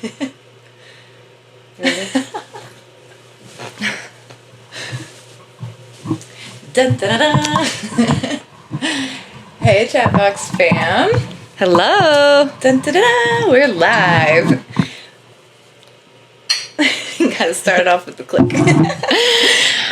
Dun, dun, dun, dun. Hey, Chatbox fam. Hello. Dun, dun, dun, dun. We're live. Gotta start off with the click.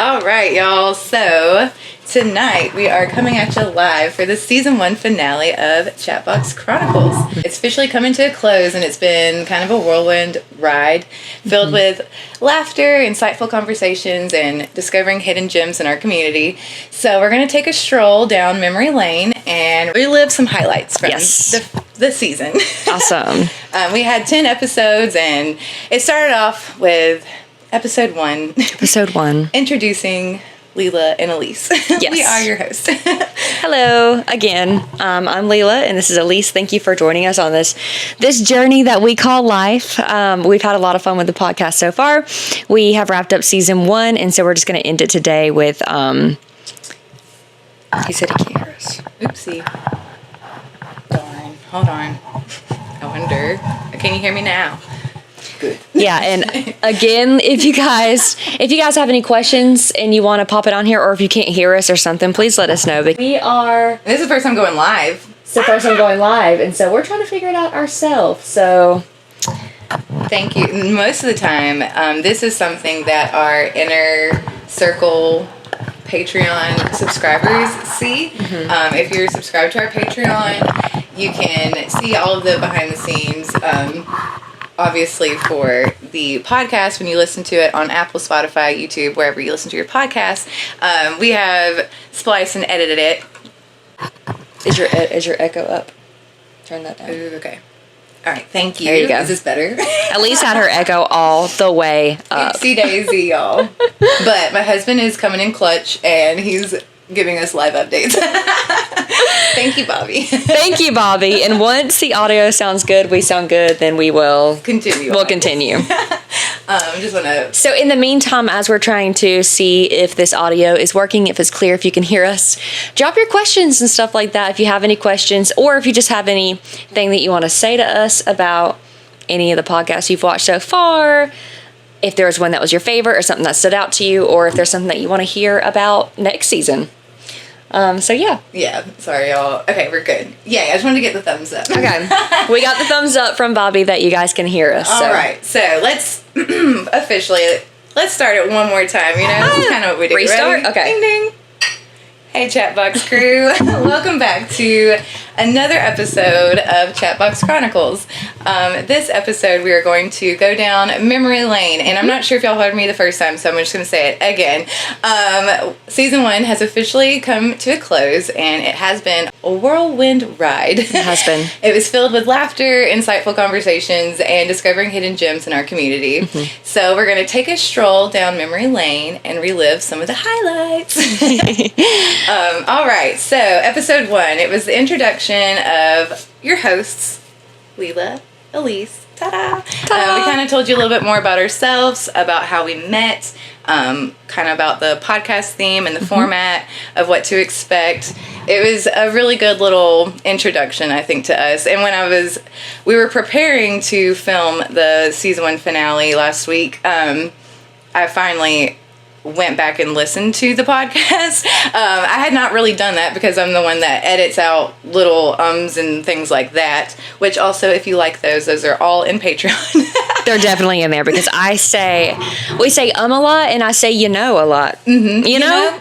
All right, y'all. So tonight we are coming at you live for the season 1 finale of Chatbox Chronicles. It's officially coming to a close, and it's been kind of a whirlwind ride filled with laughter, insightful conversations, and discovering hidden gems in our community. So we're going to take a stroll down memory lane and relive some highlights from the season. Awesome. We had 10 episodes, and it started off with episode 1. Episode 1. Introducing Lelah and Elyse. Yes. We are your hosts. Hello again. I'm Lelah, and this is Elyse. Thank you for joining us on this journey that we call life. We've had a lot of fun with the podcast so far. We have wrapped up season 1, and so we're just going to end it today with. He said he can't hear us. Oopsie. Darn. Hold on. I wonder. Can you hear me now? Good. Yeah, and again, if you guys have any questions and you want to pop it on here, or if you can't hear us or something, please let us know. But this is the first time going live. It's the first time going live, and so we're trying to figure it out ourselves. So thank you. Most of the time, this is something that our inner circle Patreon subscribers see. If you're subscribed to our Patreon, you can see all of the behind the scenes. Obviously, for the podcast, when you listen to it on Apple, Spotify, YouTube, wherever you listen to your podcast, we have spliced and edited it. Is your echo up? Turn that down. Ooh, okay. All right. Thank you. There you go. Is this better? Elyse had her echo all the way up. Oopsie daisy, y'all. But my husband is coming in clutch, and he's giving us live updates. Thank you, Bobby. Thank you, Bobby. And once the audio sounds good, we sound good, then we will continue. We'll continue. Just want to. So in the meantime, as we're trying to see if this audio is working, if it's clear, if you can hear us, drop your questions and stuff like that. If you have any questions, or if you just have anything that you want to say to us about any of the podcasts you've watched so far. If there was one that was your favorite or something that stood out to you, or if there's something that you want to hear about next season. So yeah. Yeah, sorry y'all. Okay, we're good. Yeah, I just wanted to get the thumbs up. Okay. We got the thumbs up from Bobby that you guys can hear us. All right, so let's let's start it one more time, this is kind of what we do. Restart? Ready? Okay. Ding, ding. Hey, Chatbox crew. Welcome back to another episode of Chatbox Chronicles. This episode, we are going to go down memory lane, and I'm not sure if y'all heard me the first time, so I'm just going to say it again. Season 1 has officially come to a close, and it has been a whirlwind ride. It has been. It was filled with laughter, insightful conversations, and discovering hidden gems in our community. So we're going to take a stroll down memory lane and relive some of the highlights. All right, so episode 1, it was the introduction of your hosts, Lelah, Elyse, ta-da! We kind of told you a little bit more about ourselves, about how we met, kind of about the podcast theme and the format of what to expect. It was a really good little introduction, I think, to us. And when we were preparing to film the season 1 finale last week, I finally went back and listened to the podcast. I had not really done that because I'm the one that edits out little ums and things like that, which also, if you like those are all in Patreon. They're definitely in there because we say a lot, and I say a lot. You know?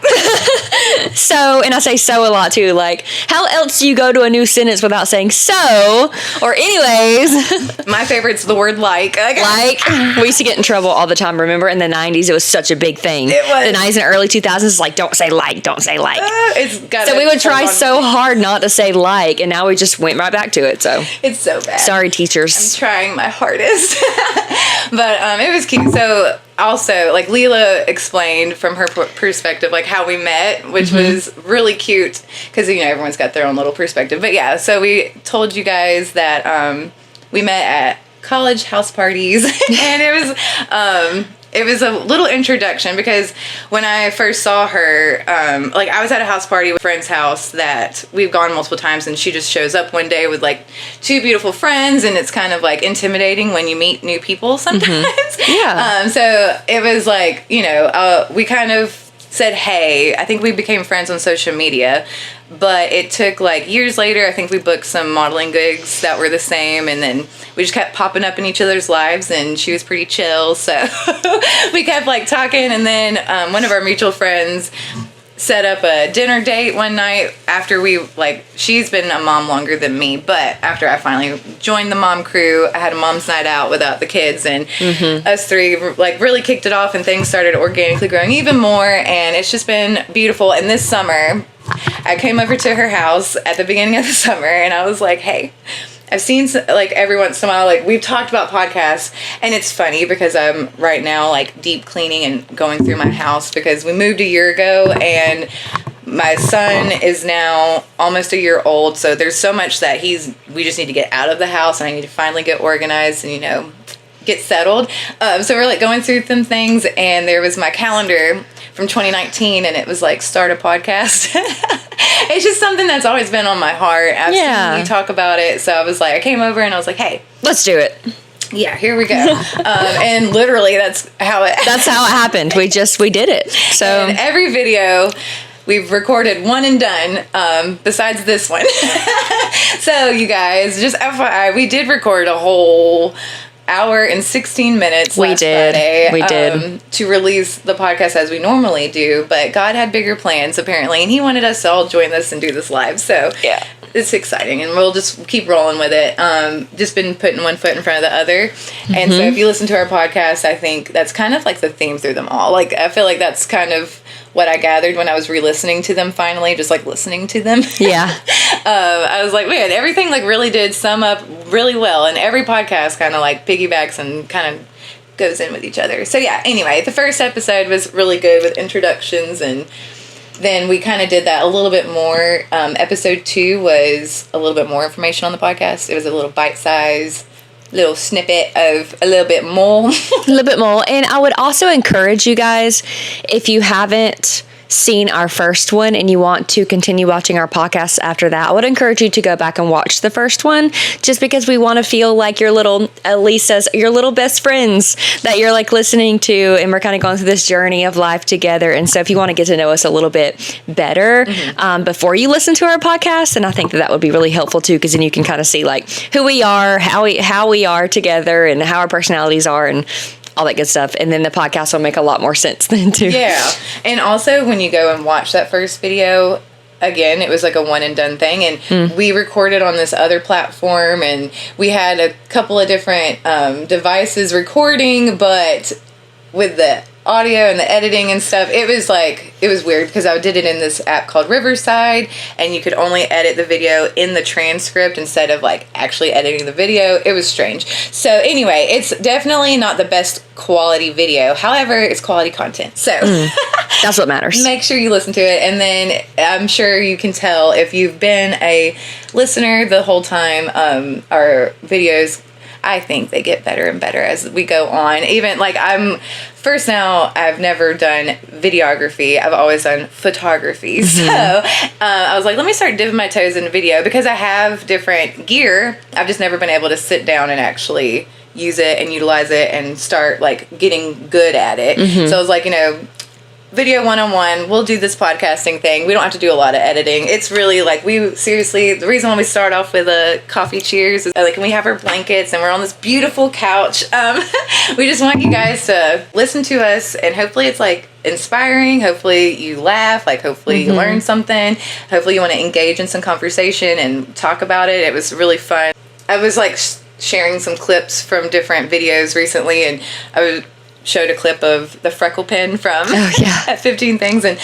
So, and I say so a lot too. Like, how else do you go to a new sentence without saying so or anyways? My favorite's the word like. Okay. Like, we used to get in trouble all the time. Remember in the 90s, it was such a big thing. It was. The 90s and early 2000s is like, don't say like. So we would try so hard not to say like, and now we just went right back to it. So it's so bad. Sorry, teachers. I'm trying my hardest. But it was cute. So also, like, Lelah explained from her perspective, like, how we met, which was really cute because, everyone's got their own little perspective. But yeah, so we told you guys that we met at college house parties, and it was it was a little introduction because when I first saw her, like I was at a house party with a friend's house that we've gone multiple times, and she just shows up one day with like 2 beautiful friends, and it's kind of like intimidating when you meet new people sometimes. Yeah. So it was like, you know, we kind of said, hey, I think we became friends on social media, but it took like years later. I think we booked some modeling gigs that were the same, and then we just kept popping up in each other's lives, and she was pretty chill, so we kept like talking. And then one of our mutual friends set up a dinner date one night after she's been a mom longer than me, but after I finally joined the mom crew, I had a mom's night out without the kids, and us 3 like really kicked it off, and things started organically growing even more, and it's just been beautiful. And this summer I came over to her house at the beginning of the summer, and I was like, hey, I've seen like every once in a while, like we've talked about podcasts, and it's funny because I'm right now like deep cleaning and going through my house because we moved a year ago, and my son is now almost a year old. So there's so much that we just need to get out of the house, and I need to finally get organized and, you know, get settled. So we're like going through some things, and there was my calendar from 2019, and it was like start a podcast. It's just something that's always been on my heart. I've seen you talk about it, so I was like, I came over and I was like, hey, let's do it. Yeah, here we go. And literally that's how it happened. We did it. So and every video we've recorded one and done, besides this one. So you guys, just FYI, we did record a whole hour and 16 minutes last Friday. We did. To release the podcast as we normally do, but God had bigger plans apparently, and he wanted us to all join this and do this live. So yeah, it's exciting, and we'll just keep rolling with it. Just been putting one foot in front of the other. And so if you listen to our podcast, I think that's kind of like the theme through them all. Like, I feel like that's kind of what I gathered when I was re-listening to them finally, just like listening to them. Yeah. I was like, man, everything like really did sum up really well, and every podcast kind of like piggybacks and kind of goes in with each other. So yeah, anyway, the first episode was really good with introductions, and then we kind of did that a little bit more. Episode 2 was a little bit more information on the podcast. It was a little bite-sized little snippet of a little bit more. A little bit more. And I would also encourage you guys, if you haven't seen our first one and you want to continue watching our podcast after that, I would encourage you to go back and watch the first one, just because we want to feel like your little, Elyse says, your little best friends that you're like listening to, and we're kind of going through this journey of life together. And so if you want to get to know us a little bit better before you listen to our podcast, and I think that would be really helpful too, because then you can kind of see like who we are, how we are together, and how our personalities are, and all that good stuff. And then the podcast will make a lot more sense then too. Yeah. And also when you go and watch that first video, again, it was like a one and done thing. And we recorded on this other platform, and we had a couple of different devices recording, but with the audio and the editing and stuff, it was weird because I did it in this app called Riverside, and you could only edit the video in the transcript instead of like actually editing the video. It was strange. So anyway, it's definitely not the best quality video. However, it's quality content. So that's what matters. Make sure you listen to it, and then I'm sure you can tell if you've been a listener the whole time. Our videos, I think they get better and better as we go on. Even like I've never done videography. I've always done photography. So I was like, let me start dipping my toes into video because I have different gear. I've just never been able to sit down and actually use it and utilize it and start like getting good at it. So I was like, video 101, we'll do this podcasting thing. We don't have to do a lot of editing. It's really like the reason why we start off with a coffee cheers is like when we have our blankets and we're on this beautiful couch. We just want you guys to listen to us, and hopefully it's like inspiring. Hopefully you laugh, like hopefully you learn something. Hopefully you want to engage in some conversation and talk about it. It was really fun. I was like sharing some clips from different videos recently, and I showed a clip of the freckle pen from at 15 Things, and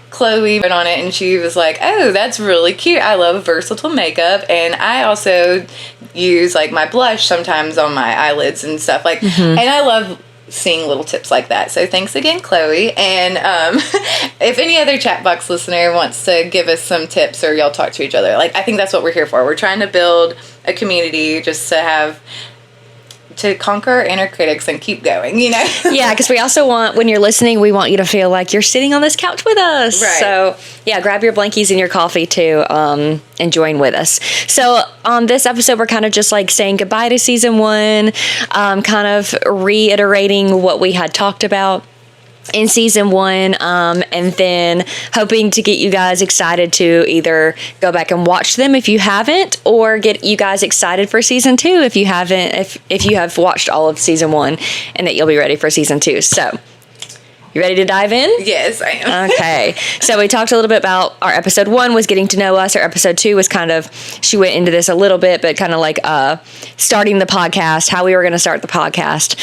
Chloe went on it, and she was like, oh, that's really cute. I love versatile makeup, and I also use like my blush sometimes on my eyelids and stuff like, and I love seeing little tips like that. So thanks again, Chloe. And if any other Chatbox listener wants to give us some tips, or y'all talk to each other, like I think that's what we're here for. We're trying to build a community just to to conquer our inner critics and keep going, Yeah, because we also want, when you're listening, we want you to feel like you're sitting on this couch with us. Right. So, yeah, grab your blankies and your coffee too, and join with us. So, on this episode, we're kind of just like saying goodbye to season 1, kind of reiterating what we had talked about in season 1, and then hoping to get you guys excited to either go back and watch them if you haven't, or get you guys excited for season 2 if you haven't, if you have watched all of season 1, and that you'll be ready for season 2. So, you ready to dive in? Yes, I am. Okay. So we talked a little bit about our episode 1 was getting to know us. Our episode 2 was kind of, she went into this a little bit, but kind of like starting the podcast, how we were going to start the podcast,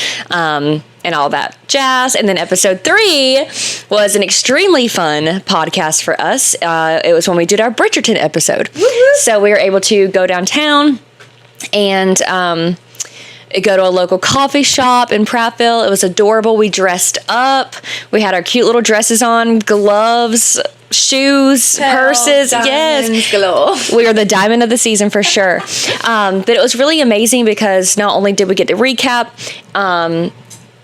and all that jazz. And then episode 3 was an extremely fun podcast for us. It was when we did our Bridgerton episode. Woo-hoo. So we were able to go downtown and go to a local coffee shop in Prattville. It was adorable. We dressed up. We had our cute little dresses on, gloves, shoes, purses. Yes. Galore. We were the diamond of the season for sure. But it was really amazing because not only did we get to recap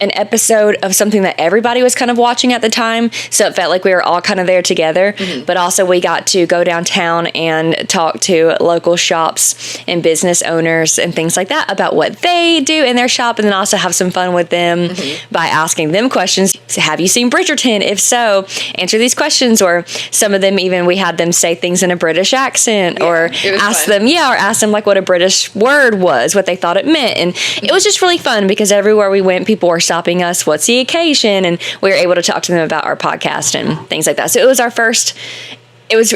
an episode of something that everybody was kind of watching at the time, so it felt like we were all kind of there together, but also we got to go downtown and talk to local shops and business owners and things like that about what they do in their shop, and then also have some fun with them by asking them questions. So, have you seen Bridgerton? If so, answer these questions. Or some of them, even we had them say things in a British accent, or ask them like what a British word was, what they thought it meant. And it was just really fun because everywhere we went, people were stopping us, what's the occasion, and we were able to talk to them about our podcast and things like that. So it was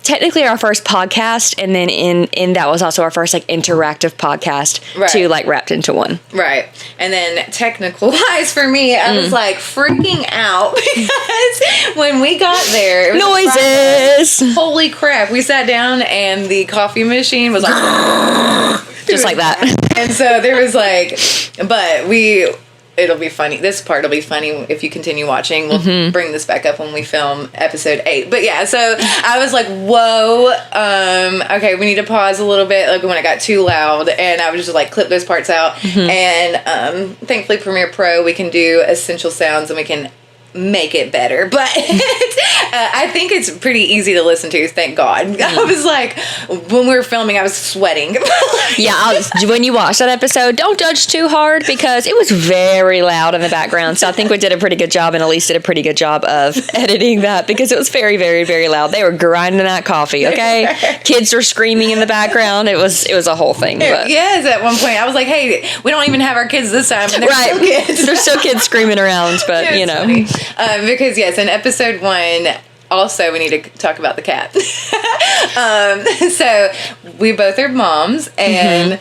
technically our first podcast, and then in that was also our first like interactive podcast, two like wrapped into one. Right. And then technical wise for me, I was like freaking out because when we got there, it was noises. Holy crap. We sat down and the coffee machine was like just like that. And so there was like, but it'll be funny. This part will be funny if you continue watching. We'll bring this back up when we film episode 8. But yeah, so I was like, whoa, okay, we need to pause a little bit, like when it got too loud, and I would just like clip those parts out. And thankfully Premiere Pro, we can do essential sounds and we can make it better, but I think it's pretty easy to listen to, thank God. I was like, when we were filming, I was sweating. Yeah, when you watch that episode, don't judge too hard because it was very loud in the background. So I think we did a pretty good job, and Elyse did a pretty good job of editing that because it was very, very, very loud. They were grinding that coffee, okay? Kids were screaming in the background. It was a whole thing. But. Yes, at one point I was like, hey, we don't even have our kids this time. And they're still kids. There's still kids screaming around, but you know. Funny. Because yes, in episode 1, also we need to talk about the cat. So we both are moms, and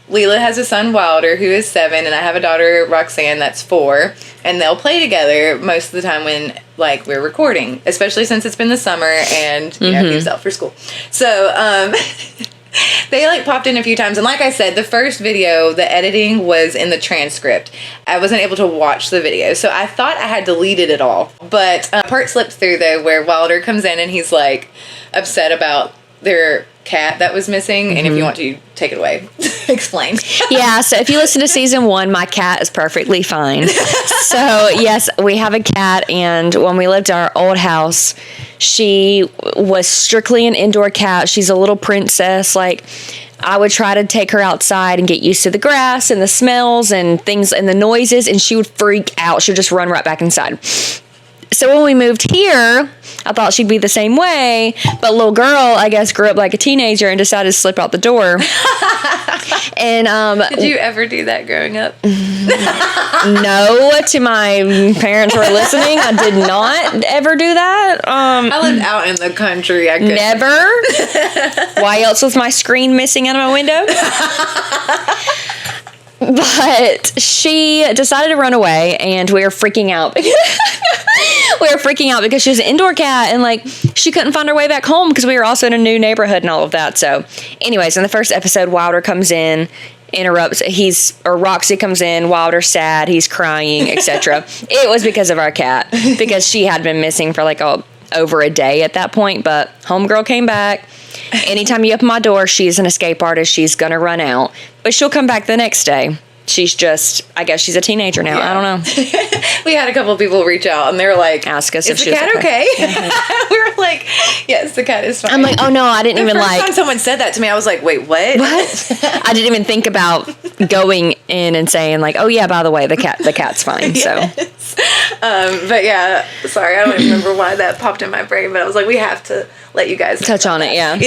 Lelah has a son, Wilder, who is 7, and I have a daughter, Roxanne, that's 4, and they'll play together most of the time when like we're recording, especially since it's been the summer and you know he's out for school. So they like popped in a few times, and like I said, the first video, the editing was in the transcript. I wasn't able to watch the video, so I thought I had deleted it all. But a part slipped through though, where Wilder comes in and he's like upset about their cat that was missing. And if you want to take it away, explain. Yeah, so if you listen to season 1, my cat is perfectly fine. So yes, we have a cat, and when we lived in our old house, she was strictly an indoor cat. She's a little princess. Like, I would try to take her outside and get used to the grass and the smells and things and the noises, and she would freak out. She'd just run right back inside. So when we moved here, I thought she'd be the same way, but little girl, I guess, grew up like a teenager and decided to slip out the door. And did you ever do that growing up? No, to my parents who are listening, I did not ever do that. I lived out in the country. I couldn't. Never. Why else was my screen missing out of my window? But she decided to run away, and we were freaking out. We were freaking out because she was an indoor cat, and like she couldn't find her way back home because we were also in a new neighborhood and all of that. So anyways, in the first episode, Wilder comes in, interrupts. Roxy comes in, Wilder's sad, he's crying, etc. It was because of our cat, because she had been missing for like over a day at that point. But homegirl came back. Anytime you open my door, she's an escape artist. She's gonna run out, but she'll come back the next day. she's just, I guess she's a teenager now. I don't know. We had a couple of people reach out and they were like, ask us is if the she was cat okay? We were like, yes, the cat is fine. I'm like, oh no, I didn't even The first time someone said that to me, I was like, wait, what? I didn't even think about going in and saying like, oh yeah, by the way, the cat's fine. Yes. But yeah, sorry, I don't even remember why that popped in my brain, but I was like, we have to let you guys touch on it. Yeah.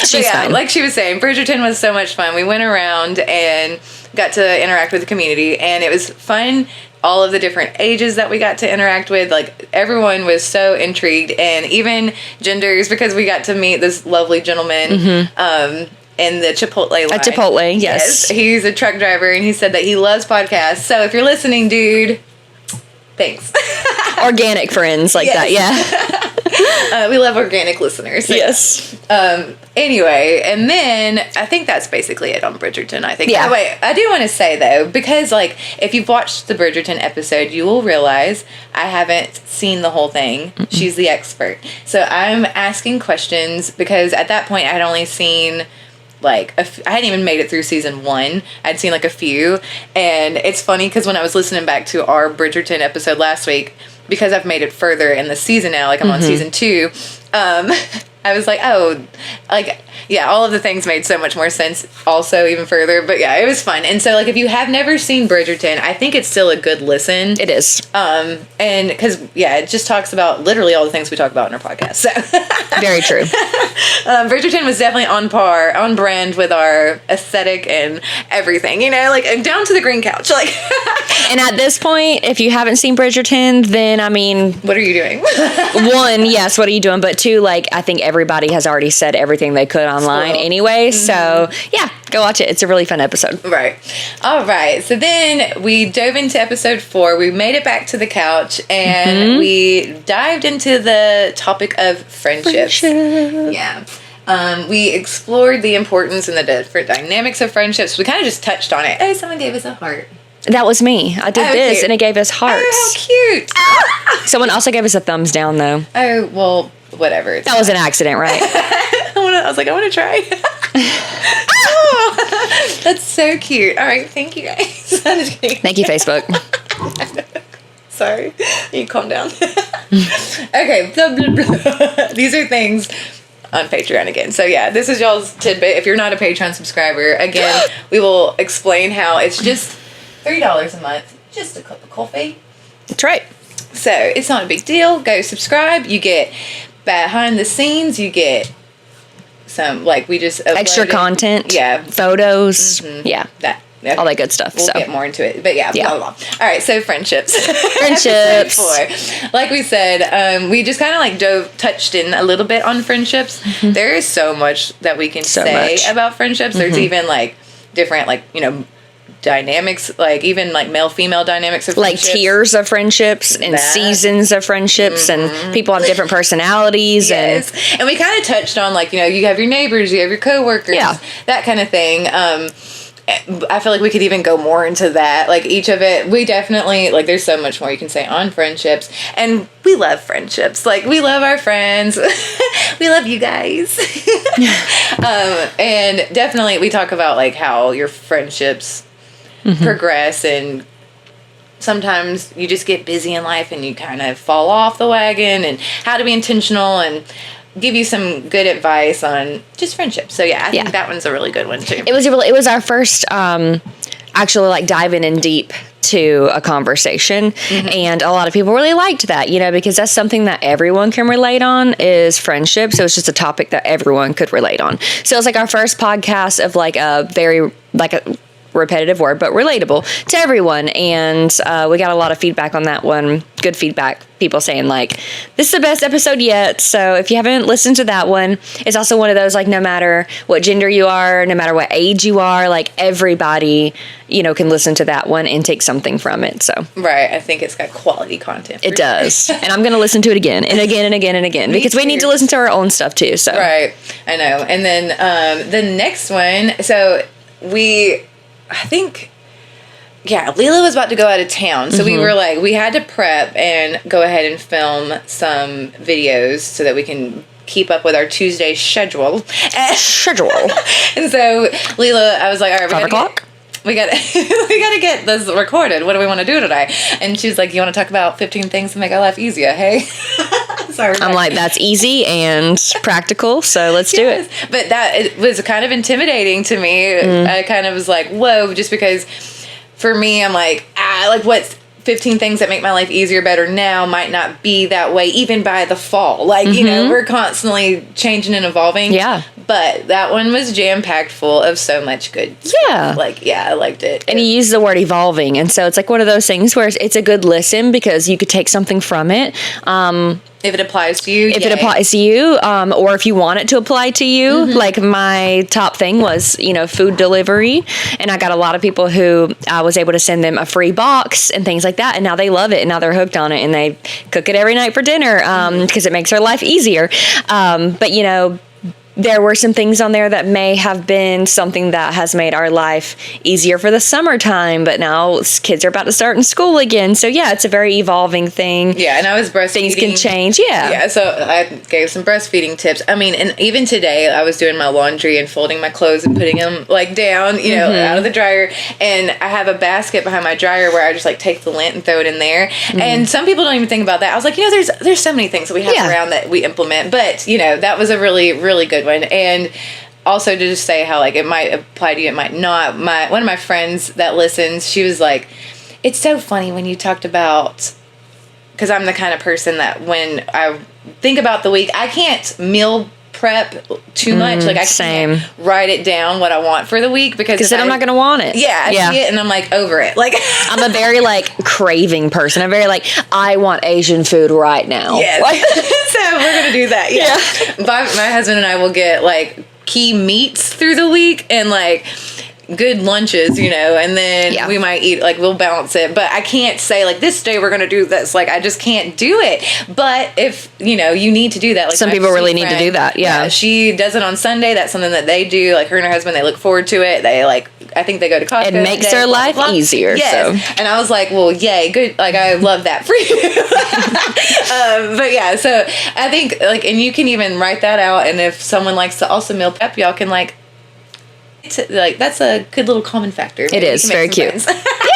She's fine. Like she was saying, Bridgerton was so much fun. We went around and got to interact with the community, and it was fun. All of the different ages that we got to interact with, like everyone was so intrigued, and even genders, because we got to meet this lovely gentleman in the Chipotle line. At Chipotle, yes. He's a truck driver, and he said that he loves podcasts. So if you're listening, dude, thanks. Organic friends like that, yeah. We love organic listeners. So yes. Anyway, and then I think that's basically it on Bridgerton, I think. Yeah. Oh, wait, I do want to say, though, because, like, if you've watched the Bridgerton episode, you will realize I haven't seen the whole thing. Mm-mm. She's the expert. So I'm asking questions because at that point I'd only seen... I hadn't even made it through season 1. I'd seen like a few, and it's funny because when I was listening back to our Bridgerton episode last week, because I've made it further in the season now, like I'm on season 2, I was like, oh, like, yeah, all of the things made so much more sense also even further, but yeah, it was fun. And so, like, if you have never seen Bridgerton, I think it's still a good listen. It is. And because, yeah, it just talks about literally all the things we talk about in our podcast, so. Very true. Bridgerton was definitely on brand with our aesthetic and everything, you know, like, down to the green couch, like. And at this point, if you haven't seen Bridgerton, then, I mean. What are you doing? 1, yes, what are you doing? But 2, like, I think everybody has already said everything they could online anyway. So, yeah, go watch it. It's a really fun episode. Right. All right. So then we dove into episode 4. We made it back to the couch and we dived into the topic of friendships. Yeah. We explored the importance and the different dynamics of friendships. We kind of just touched on it. Oh, someone gave us a heart. That was me. I did this, cute. And it gave us hearts. Oh, how cute. Someone also gave us a thumbs down, though. Oh, well, whatever. That was an accident, right? I was like, I want to try. Oh, that's so cute. All right, thank you, guys. I'm just kidding. Thank you, Facebook. Sorry. You calm down. Okay. Blah, blah, blah. These are things on Patreon again. So yeah, this is y'all's tidbit. If you're not a Patreon subscriber, again, we will explain how it's just $3 a month, just a cup of coffee. That's right. So it's not a big deal. Go subscribe. You get behind the scenes. You get some, like, we just extra content. Yeah. Photos. Yeah. That. Okay. All that good stuff. We'll get more into it. But yeah, blah, blah, blah. All right, so friendships. Friendships. Like we said, we just kind of like touched in a little bit on friendships. There is so much that we can say about friendships. There's even like different, like, you know, dynamics, like even like male-female dynamics of friendships. Like tiers of friendships and seasons of friendships, and people have different personalities. Yes. And we kind of touched on, like, you know, you have your neighbors, you have your coworkers, that kind of thing. I feel like we could even go more into that. Like, each of it, we definitely, like, there's so much more you can say on friendships. And we love friendships. Like, we love our friends. We love you guys. And definitely we talk about, like, how your friendships progress, and sometimes you just get busy in life and you kind of fall off the wagon, and how to be intentional, and give you some good advice on just friendship. So yeah, I think that one's a really good one too. It was our first actually like diving in deep to a conversation, and a lot of people really liked that, you know, because that's something that everyone can relate on, is friendship. So it's just a topic that everyone could relate on. So it's like our first podcast of like a very like a repetitive word, but relatable to everyone. And we got a lot of feedback on that one. Good feedback. People saying like, this is the best episode yet. So if you haven't listened to that one, it's also one of those, like, no matter what gender you are, no matter what age you are, like, everybody, you know, can listen to that one and take something from it. So right. I think it's got quality content. It does. And I'm going to listen to it again and again and again and again, because we need to listen to our own stuff too. So right. I know. And then the next one, so I think, Lelah was about to go out of town. So we were like, we had to prep and go ahead and film some videos so that we can keep up with our Tuesday schedule. And so Lelah, I was like, all right, 5 o'clock? we got we got to get this recorded. What do we want to do today? And she's like, you want to talk about 15 things to make our life easier, hey? Sorry, I'm like, that's easy and practical, so let's do it. But it was kind of intimidating to me. I kind of was like, whoa, just because for me, I'm like, what's 15 things that make my life easier, better now might not be that way even by the fall. Like, you know, we're constantly changing and evolving. Yeah. But that one was jam-packed full of so much good Yeah. stuff. Like, I liked it. And you use the word evolving. And so it's like one of those things where it's a good listen because you could take something from it. If it applies to you, If it applies to you, or if you want it to apply to you, like my top thing was, food delivery. And I got a lot of people who I was able to send them a free box and things like that. And now they love it. And now they're hooked on it and they cook it every night for dinner, because it makes their life easier. But there were some things on there that may have been something that has made our life easier for the summertime, but now kids are about to start in school again. So yeah, it's a very evolving thing. Yeah, and I was breastfeeding. Things can change, yeah. Yeah, so I gave some breastfeeding tips. I mean, and even today I was doing my laundry and folding my clothes and putting them down, out of the dryer. And I have a basket behind my dryer where I just take the lint and throw it in there. And some people don't even think about that. I was like, there's so many things that we have around that we implement. But, that was a really, really good one. And also to just say how it might apply to you, it might not. One of my friends that listens, she was like, it's so funny when you talked about, because I'm the kind of person that when I think about the week, I can't meal prep too much. I can't write it down what I want for the week because then I'm not going to want it. Yeah, I see it and I'm over it. I'm a very craving person. I'm very I want Asian food right now. Yes. So we're going to do that. Yeah. My husband and I will get key meats through the week and good lunches, and then we might eat, we'll balance it. But I can't say, this day we're going to do this. I just can't do it. But if, you need to do that. Some people really need to do that, yeah. She does it on Sunday. That's something that they do. Her and her husband, they look forward to it. They, I think they go to Costco. It makes their life easier. Yes. So. And I was like, well, yay, good. I love that for you. But yeah, so I think, and you can even write that out. And if someone likes to also meal prep, y'all can, that's a good little common factor. It is very cute.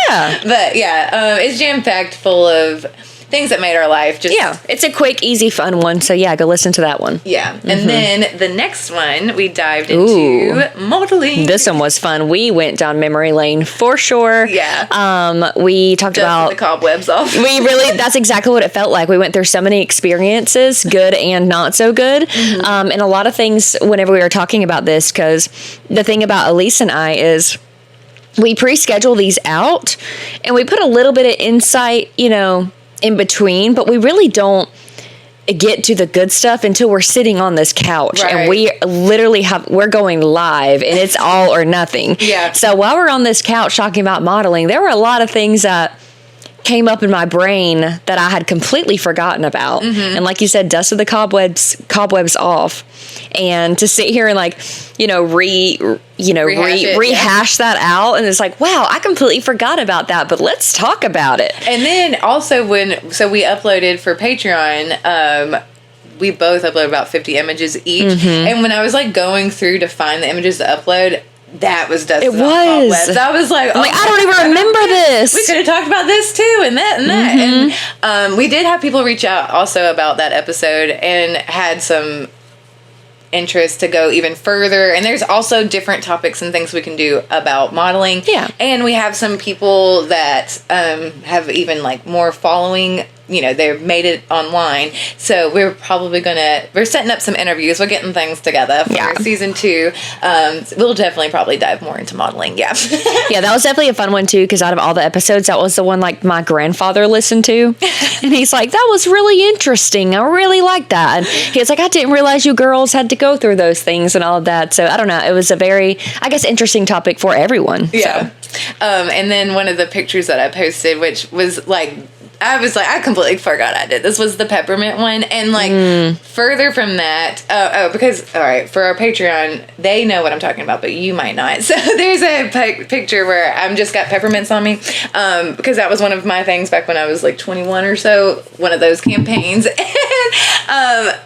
Yeah. But yeah, it's jam-packed full of things that made our life just... Yeah, it's a quick, easy, fun one. So yeah, go listen to that one. Yeah. And then the next one, we dived into modeling. This one was fun. We went down memory lane for sure. Yeah. We talked about... the cobwebs off. That's exactly what it felt like. We went through so many experiences, good and not so good. And a lot of things whenever we were talking about this, because the thing about Elyse and I is we pre-schedule these out and we put a little bit of insight, in between, but we really don't get to the good stuff until we're sitting on this couch and we literally we're going live and it's all or nothing. Yeah. So while we're on this couch talking about modeling, there were a lot of things that came up in my brain that I had completely forgotten about. And like you said, dusted the cobwebs off. And to sit here and rehash that out, and it's wow, I completely forgot about that, but let's talk about it. And then also we uploaded for Patreon, we both uploaded about 50 images each. And when I was going through to find the images to upload, that was dusted. It was. Cobwebs. I was like, I don't even remember this. We could have talked about this too, and that, and that. And we did have people reach out also about that episode and had some interest to go even further. And there's also different topics and things we can do about modeling. Yeah. And we have some people that have even more following. They've made it online. So we're setting up some interviews. We're getting things together for season 2. We'll definitely probably dive more into modeling. Yeah. Yeah, that was definitely a fun one too, because out of all the episodes, that was the one my grandfather listened to. And he's like, that was really interesting. I really liked that. And he was like, I didn't realize you girls had to go through those things and all of that. So I don't know. It was a very, interesting topic for everyone. Yeah. So. And then one of the pictures that I posted, which was I completely forgot I did. This was the peppermint one. And further from that, because, all right, for our Patreon, they know what I'm talking about, but you might not. So there's a picture where I'm just got peppermints on me, because that was one of my things back when I was 21 or so, one of those campaigns. And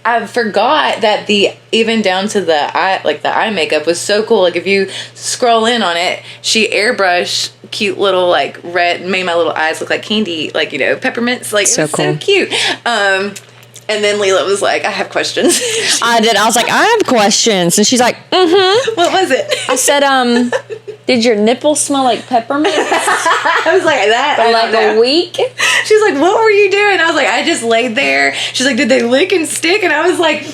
I forgot that even down to the eye makeup was so cool. Like, if you scroll in on it, she airbrushed cute little, like, red, made my little eyes look like candy, like, peppermints. Like, so it was cool. So cute. And then Lelah was like, I have questions. I did. I was like, I have questions. And she's like, mm-hmm. What was it? I said, did your nipples smell like peppermint? I was like, that? For like a week? She's like, what were you doing? I was like, I just laid there. She's like, did they lick and stick? And I was like,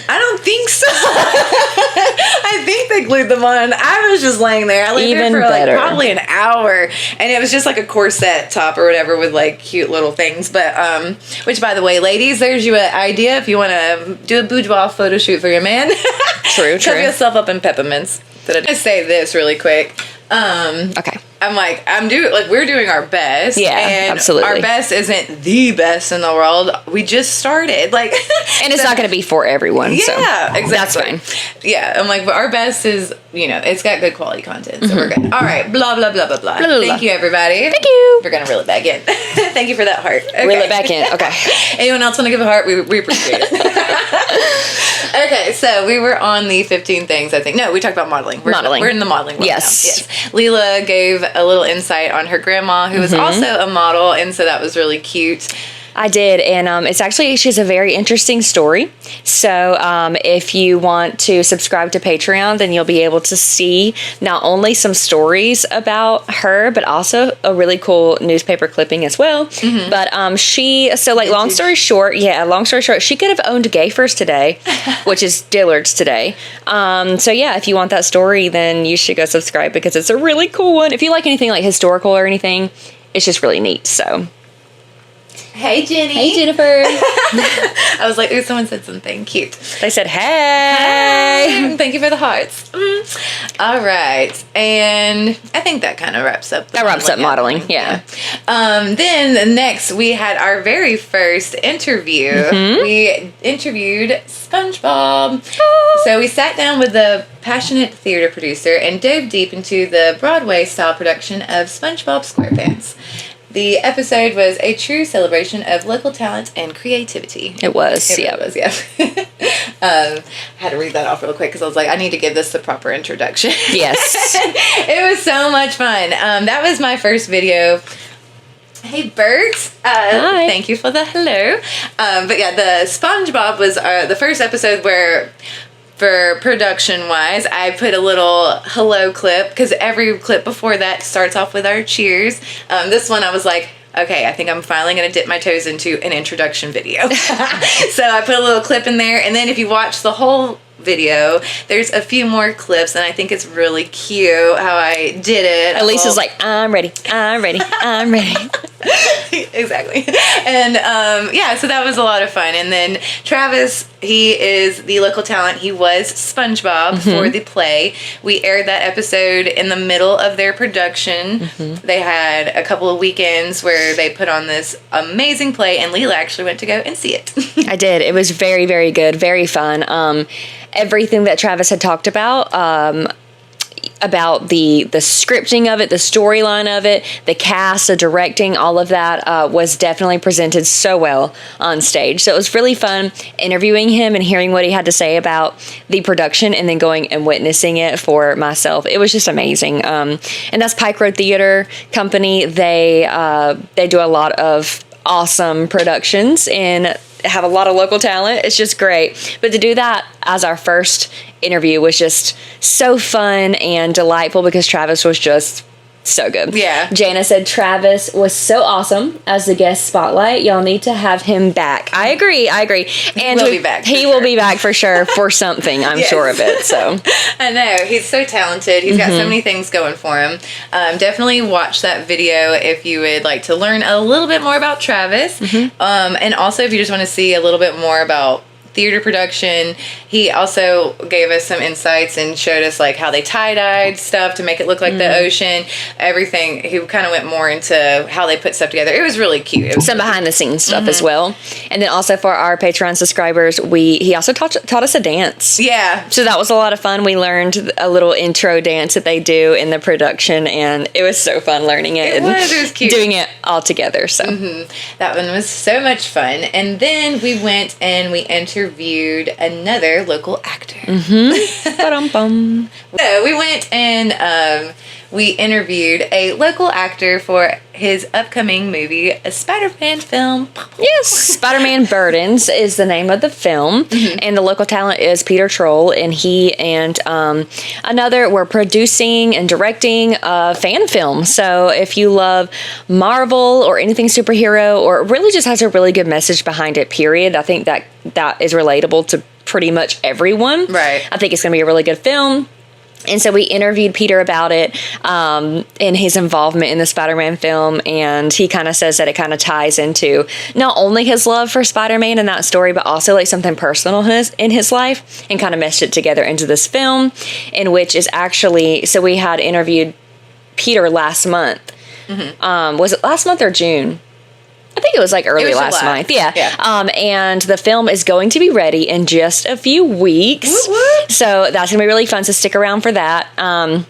I don't think so. I think they glued them on. I was just laying there. I laid there for like probably an hour, and it was just like a corset top or whatever with like cute little things. But which, by the way, ladies, there's you an idea if you want to do a boudoir photo shoot for your man. True. Cover yourself up in peppermints. But I'm gonna say this really quick. Okay. We're doing our best. Yeah, and absolutely. Our best isn't the best in the world. We just started. Like, and it's not going to be for everyone. Yeah, so exactly. That's fine. Yeah, I'm like, but our best is, it's got good quality content, so we're good. All right, blah, blah, blah, blah, blah. Thank you, everybody. Thank you. We're going to reel it back in. Thank you for that heart. Okay. Reel it back in. Okay. Anyone else want to give a heart? We appreciate it. Okay, so we were on the 15 things, I think. No, we talked about modeling. We're in the modeling one now. Yes. Lelah gave a little insight on her grandma, who was also a model, and so that was really cute. I did, and she has a very interesting story. So if you want to subscribe to Patreon, then you'll be able to see not only some stories about her, but also a really cool newspaper clipping as well. But long story short, she could have owned Gay First today, which is Dillard's today. If you want that story, then you should go subscribe because it's a really cool one. If you like anything like historical or anything, it's just really neat. So. Hey, Jenny. Hey, Jennifer. I was like, ooh, someone said something cute. They said, hey. Thank you for the hearts. All right. And I think that kind of wraps up. That wraps up modeling, yeah. Then next, we had our very first interview. We interviewed SpongeBob. So we sat down with the passionate theater producer and dove deep into the Broadway-style production of SpongeBob SquarePants. The episode was a true celebration of local talent and creativity. It was, yeah. I had to read that off real quick because I was like, I need to give this the proper introduction. Yes. It was so much fun. That was my first video. Hey, Bert. Hi. Thank you for the hello. But yeah, the SpongeBob was the first episode where... For production-wise, I put a little hello clip, because every clip before that starts off with our cheers. This one, I was like, okay, I think I'm finally going to dip my toes into an introduction video. So I put a little clip in there, and then if you watch the whole video, there's a few more clips, and I think it's really cute how I did it. Elyse is like, I'm ready. Exactly. And so that was a lot of fun. And then Travis, he is the local talent. He was SpongeBob for the play. We aired that episode in the middle of their production. They had a couple of weekends where they put on this amazing play, and Lelah actually went to go and see it. I did. It was very, very good, very fun. Everything that Travis had talked about the scripting of it, the storyline of it, the cast, the directing, all of that was definitely presented so well on stage. So it was really fun interviewing him and hearing what he had to say about the production and then going and witnessing it for myself. It was just amazing. And that's Pike Road Theater Company. They do a lot of awesome productions and have a lot of local talent. It's just great. But to do that as our first interview was just so fun and delightful because Travis was just so good. Yeah. Jana said Travis was so awesome as the guest spotlight. Y'all need to have him back. I agree. And will be back. He will be back for sure for something. I'm sure of it. So I know. He's so talented. He's got so many things going for him. Definitely watch that video if you would like to learn a little bit more about Travis. And also if you just want to see a little bit more about theater production. He also gave us some insights and showed us like how they tie-dyed stuff to make it look like the ocean, everything. He kind of went more into how they put stuff together. It was really cute. It was some behind the scenes stuff as well. And then also for our Patreon subscribers, he also taught us a dance. Yeah. So that was a lot of fun. We learned a little intro dance that they do in the production, and it was so fun learning it. It was cute. Doing it all together. So that one was so much fun. And then we went and we interviewed interviewed another local actor. Ba-dum-bum. So we went and we interviewed a local actor for his upcoming movie, a Spider-Man film. Yes, Spider-Man Burdens is the name of the film, and the local talent is Peter Troll, and he and another were producing and directing a fan film. So if you love Marvel or anything superhero, or it really just has a really good message behind it, period, I think that is relatable to pretty much everyone. Right. I think it's going to be a really good film. And so we interviewed Peter about it and his involvement in the Spider-Man film, and he kind of says that it kind of ties into not only his love for Spider-Man and that story, but also like something personal in his life, and kind of meshed it together into this film, in which is actually, so we had interviewed Peter last month. Was it last month or June? I think it was like early last month. Yeah. And the film is going to be ready in just a few weeks. Woo woo. So that's going to be really fun. So stick around for that.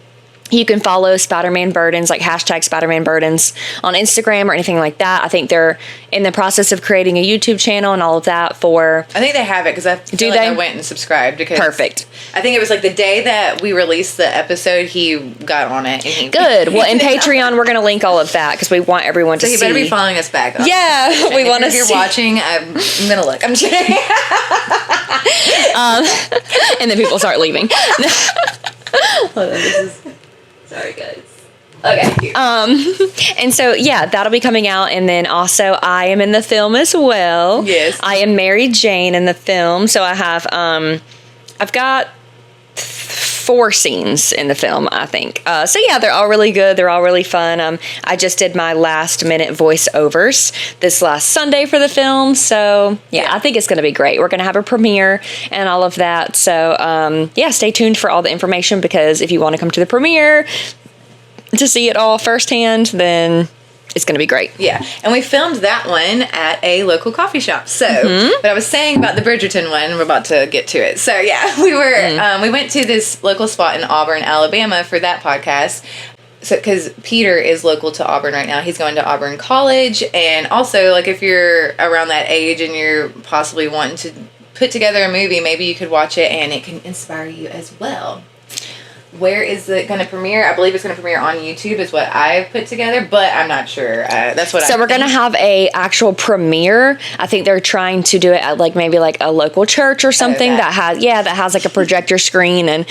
You can follow Spider-Man Burdens, like hashtag Spider-Man Burdens on Instagram or anything like that. I think they're in the process of creating a YouTube channel and all of that for... I think they have it because I went and subscribed. Because Perfect. I think it was like the day that we released the episode, he got on it. And Good. Well, in Patreon, we're going to link all of that because we want everyone to see. So you better be following us back. Yeah, we want to see. If you're watching, I'm going to look. I'm kidding. And then people start leaving. Hold on, sorry, guys. Okay. And so, yeah, that'll be coming out. And then also, I am in the film as well. Yes. I am Mary Jane in the film. So I have, I've got 4 scenes in the film, I think. So yeah, they're all really good. They're all really fun. I just did my last minute voiceovers this last Sunday for the film. So yeah, I think it's going to be great. We're going to have a premiere and all of that. So yeah, stay tuned for all the information, because if you want to come to the premiere to see it all firsthand, then it's going to be great. Yeah. And we filmed that one at a local coffee shop. So, but I was saying about the Bridgerton one, we're about to get to it. So, yeah, we were, we went to this local spot in Auburn, Alabama for that podcast. So, because Peter is local to Auburn right now. He's going to Auburn College. And also, like, if you're around that age and you're possibly wanting to put together a movie, maybe you could watch it and it can inspire you as well. Where is it going to premiere? I believe it's going to premiere on YouTube is what I've put together, but I'm not sure. That's what So we're going to have a actual premiere. I think they're trying to do it at like maybe like a local church or something that has like a projector screen and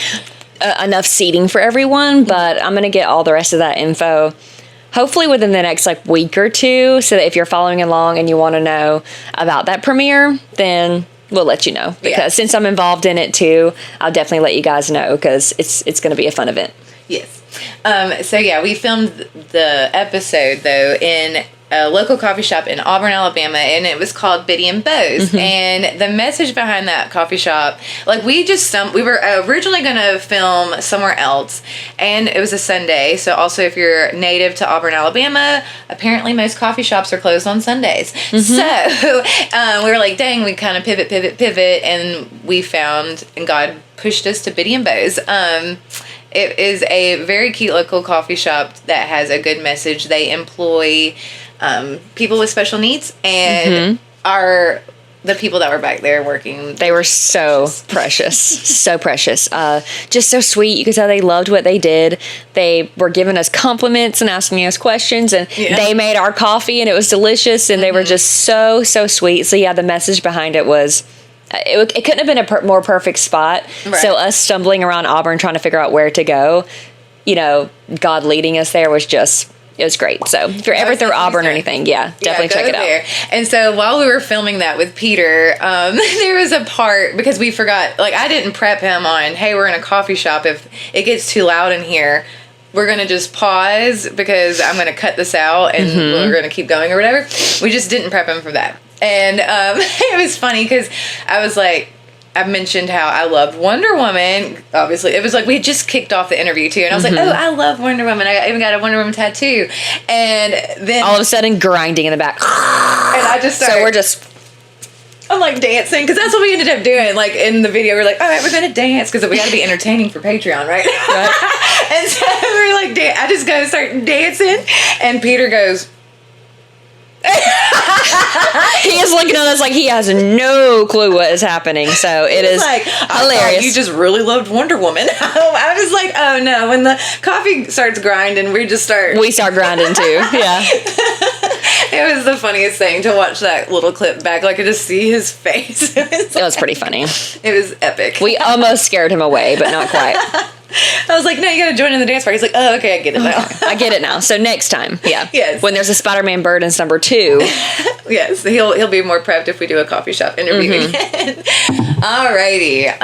enough seating for everyone. But I'm going to get all the rest of that info hopefully within the next like week or two, so that if you're following along and you want to know about that premiere, then we'll let you know, because since I'm involved in it too, I'll definitely let you guys know, because it's going to be a fun event. Yes. So yeah, we filmed the episode though in a local coffee shop in Auburn, Alabama, and it was called Biddy and Bo's. And the message behind that coffee shop, like we were originally going to film somewhere else, and it was a Sunday. So also, if you're native to Auburn, Alabama, apparently most coffee shops are closed on Sundays. So we were like, dang, we kind of pivot, and we found, and God pushed us to Biddy and Bo's. It is a very cute local coffee shop that has a good message. They employ people with special needs, and the people that were back there working, they were so precious. So precious. Just so sweet. You could tell they loved what they did. They were giving us compliments and asking us questions, and they made our coffee, and it was delicious, and they were just so sweet. So yeah, the message behind it was, it couldn't have been a more perfect spot. Right. So us stumbling around Auburn trying to figure out where to go, God leading us there was just, it was great. So if you're ever through Auburn or anything, definitely check it out. And so while we were filming that with Peter, there was a part, because we forgot, like I didn't prep him on, hey, we're in a coffee shop. If it gets too loud in here, we're going to just pause because I'm going to cut this out and we're going to keep going or whatever. We just didn't prep him for that. And it was funny because I was like, I mentioned how I loved Wonder Woman. Obviously, it was like we had just kicked off the interview too, and I was like, "Oh, I love Wonder Woman. I even got a Wonder Woman tattoo." And then all of a sudden, grinding in the back, and I just started, I'm like dancing, because that's what we ended up doing. Like in the video, we're like, "All right, we're gonna dance because we got to be entertaining for Patreon, right?" And so we're like, I just gotta start dancing, and Peter goes. He is looking at us like he has no clue what is happening. So it is like, hilarious. You just really loved Wonder Woman. I was like, oh no, when the coffee starts grinding, we start grinding too. Yeah. It was the funniest thing to watch that little clip back. Like, I could just see his face. It was pretty funny. It was epic. We almost scared him away, but not quite. I was like, no, you gotta join in the dance party. He's like, oh, okay, I get it now. I get it now. So next time, yeah. Yes. When there's a Spider-Man Burdens number 2. Yes, he'll be more prepped if we do a coffee shop interview again. Alrighty.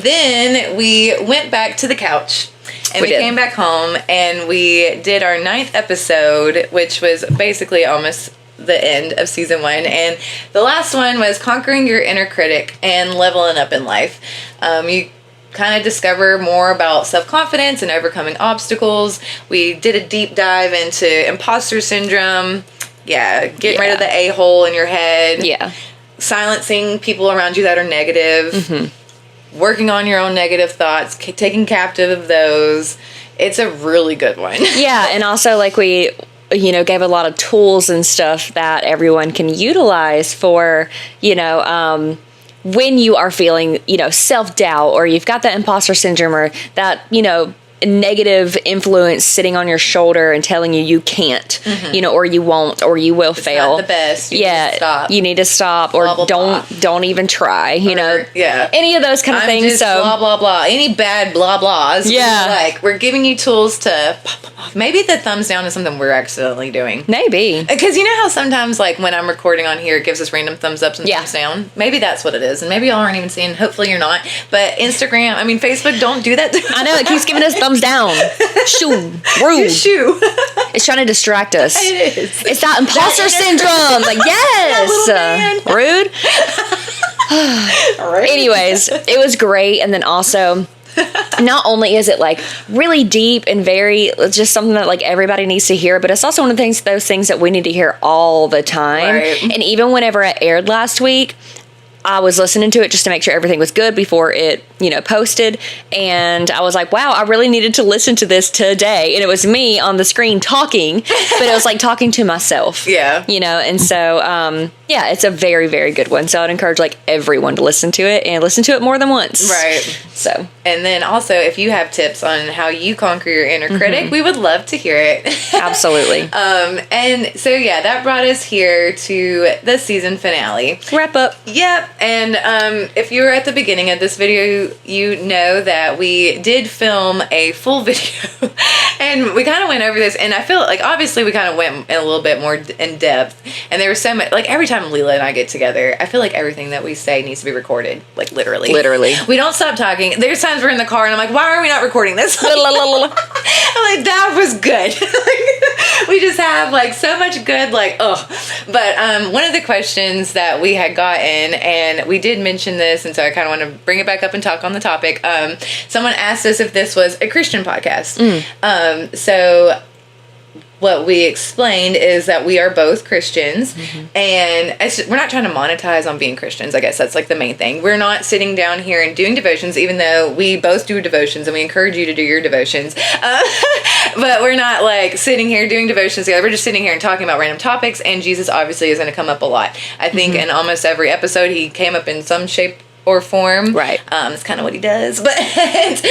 Then we went back to the couch. And we came back home and we did our 9th episode, which was basically almost the end of season 1. And the last one was Conquering Your Inner Critic and Leveling Up in Life. You kind of discover more about self-confidence and overcoming obstacles. We did a deep dive into imposter syndrome. Yeah, getting rid of the a-hole in your head. Yeah. Silencing people around you that are negative. Mm-hmm. Working on your own negative thoughts, taking captive of those. It's a really good one. Yeah, and also like we, gave a lot of tools and stuff that everyone can utilize for, when you are feeling, self-doubt or you've got that imposter syndrome or that, negative influence sitting on your shoulder and telling you can't, or you won't, or you will fail. Not the best. You need to stop. You need to stop, or blah, blah, don't even try. Any of those kind of things. Just so blah blah blah. Any bad blah blahs. Yeah, we're giving you tools to. Maybe the thumbs down is something we're accidentally doing. Maybe because you know how sometimes when I'm recording on here, it gives us random thumbs ups and thumbs down. Maybe that's what it is, and maybe y'all aren't even seeing. Hopefully you're not. But Instagram, Facebook, don't do that. I know it keeps giving us thumbs down. Shoo. Rude. Shoo. It's trying to distract us. It is. It's that imposter syndrome. Yes. Rude. Right. Anyways, it was great. And then also, not only is it really deep and very just something that everybody needs to hear, but it's also one of those things that we need to hear all the time. Right. And even whenever it aired last week, I was listening to it just to make sure everything was good before it, posted. And I was like, wow, I really needed to listen to this today. And it was me on the screen talking, but it was talking to myself. Yeah. And so, it's a very, very good one. So I'd encourage everyone to listen to it and listen to it more than once. Right. So. And then also, if you have tips on how you conquer your inner critic, we would love to hear it. Absolutely. And so, that brought us here to the season finale. Wrap up. Yep. And if you were at the beginning of this video, you know that we did film a full video. And we kind of went over this. And I feel obviously, we kind of went a little bit more in depth. And there was so much, every time Lelah and I get together, I feel everything that we say needs to be recorded. Literally. We don't stop talking. There's times we're in the car and I'm like, why are we not recording this? I'm that was good. We just have so much good, But one of the questions that we had gotten, and we did mention this, and so I kind of want to bring it back up and talk on the topic. Someone asked us if this was a Christian podcast. So what we explained is that we are both Christians, and we're not trying to monetize on being Christians. I guess that's the main thing. We're not sitting down here and doing devotions, even though we both do devotions and we encourage you to do your devotions. But we're not sitting here doing devotions together. We're just sitting here and talking about random topics, and Jesus obviously is going to come up a lot. I think in almost every episode he came up in some shape or form. Right. It's kind of what he does. But it's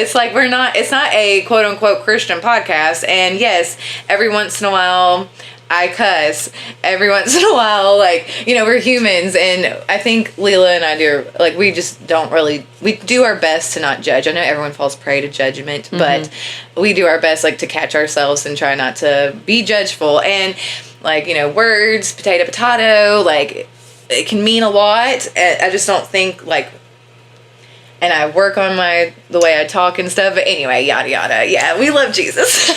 it's not a quote unquote Christian podcast. And yes, every once in a while I cuss. Every once in a while, we're humans. And I think Lelah and I do, we just don't really, we do our best to not judge. I know everyone falls prey to judgment, but we do our best, to catch ourselves and try not to be judgeful. And, words, potato, it can mean a lot. I just don't think and I work on the way I talk and stuff. But anyway, yada yada. Yeah, we love Jesus.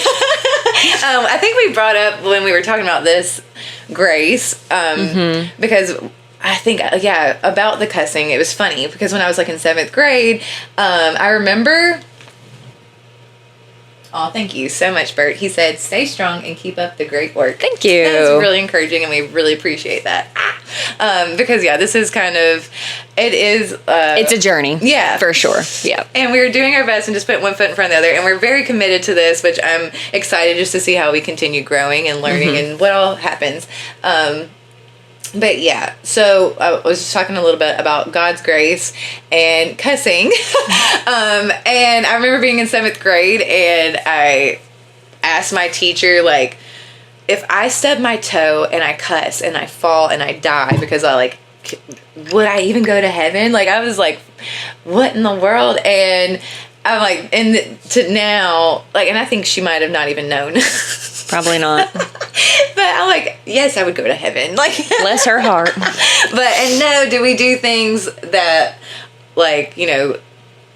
I think we brought up when we were talking about this grace, because I think about the cussing. It was funny because when I was in 7th grade, I remember Oh, thank you so much, Bert. He said, stay strong and keep up the great work. Thank you. That was really encouraging, and we really appreciate that. Because, yeah, this is kind of, it is... it's a journey. Yeah. For sure. Yeah. And we were doing our best and just putting one foot in front of the other, and we're very committed to this, which I'm excited just to see how we continue growing and learning and what all happens. But yeah, so I was just talking a little bit about God's grace and cussing. And I remember being in 7th grade, and I asked my teacher, like, if I stub my toe and I cuss and I fall and I die because would I even go to heaven? Like, I was like, what in the world? And I'm like, to now, like, and I think she might have not even known. Probably not. But I'm like, yes, I would go to heaven. Like, bless her heart. And no, do we do things that, like,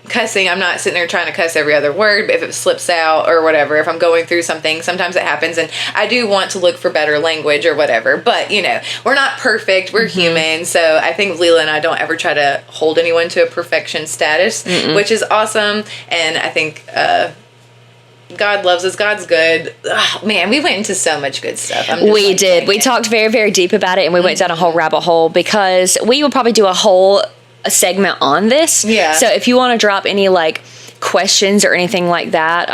cussing, I'm not sitting there trying to cuss every other word, but if it slips out or whatever, if I'm going through something, sometimes it happens, and I do want to look for better language or whatever, but, we're not perfect, we're human, so I think Lelah and I don't ever try to hold anyone to a perfection status, which is awesome, and I think, God loves us. God's good. Oh, man, we went into so much good stuff. We did. We talked very, very deep about it, and we went down a whole rabbit hole because we will probably do a whole segment on this. Yeah. So if you want to drop any questions or anything like that